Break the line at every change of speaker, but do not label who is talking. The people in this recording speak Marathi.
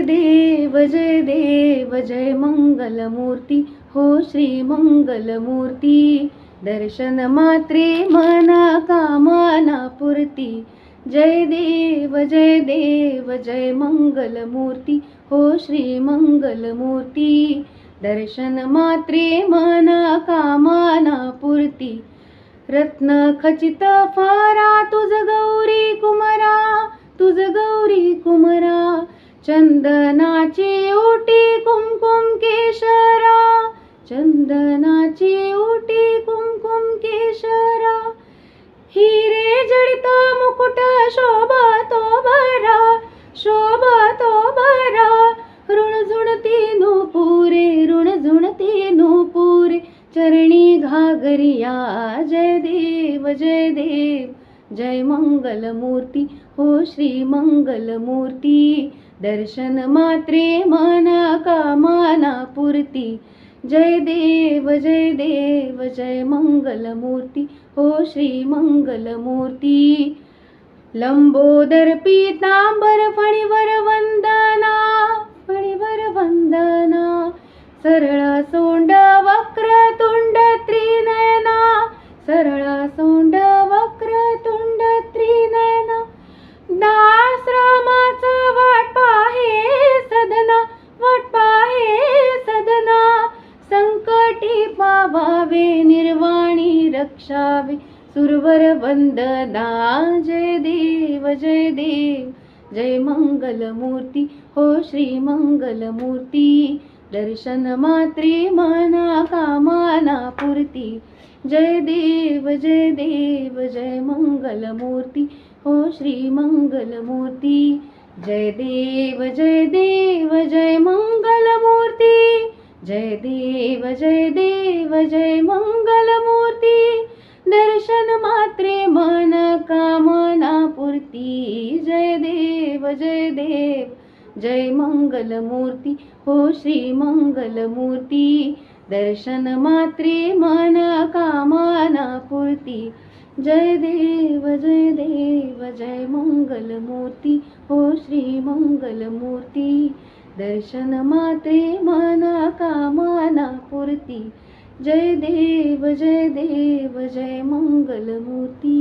जय देव जय मंगलमूर्ती हो श्री मंगलमूर्ती दर्शन मात्रे मना कामना पूर्ती जय देव जय मंगलमूर्ती हो श्री मंगलमूर्ती दर्शन मात्रे मना कामना पूर्ती रत्न खचित फारा तुझ गौरी कुमरा चंदनाची ओटी कुमकुम केशरा चंदनाची ओटी कुमकुम केशरा हिरे जडित मुकुट शोभा तो भरा ऋणझुणती नूपुरे चरणी घागरिया जय देव जय मंगलमूर्ती हो श्री मंगलमूर्ती दर्शन मात्रे मना कामना पूर्ती जय देव जय मंगलमूर्ती हो श्री मंगलमूर्ती लंबोदर पीतांबर फणीवर वंदना सरळ सोंड वक्रतुंड त्रिनयना सरळ सोंड वक्रतुंड त्रिनयना दाश्रमाचा वाट पाहे सदना संकटी पावावे निर्वाणी रक्षावे सुरवर वंदना जय देव जय मंगलमूर्ती हो श्री मंगलमूर्ती दर्शन मात्रे मना कामना पूर्ती जय देव जय मंगलमूर्ती हो श्री मंगलमूर्ती जय देव जय मंगलमूर्ती जय देव जय मंगलमूर्ती दर्शन मात्रे मन कामना पूर्ती जय देव जय मंगलमूर्ती हो श्री मंगलमूर्ती दर्शन मात्रे मन कामना पूर्ती जय देव जय मंगलमूर्ती हो श्री मंगलमूर्ती दर्शन मात्रे मन कामना पूर्ती जय देव जय मंगलमूर्ती।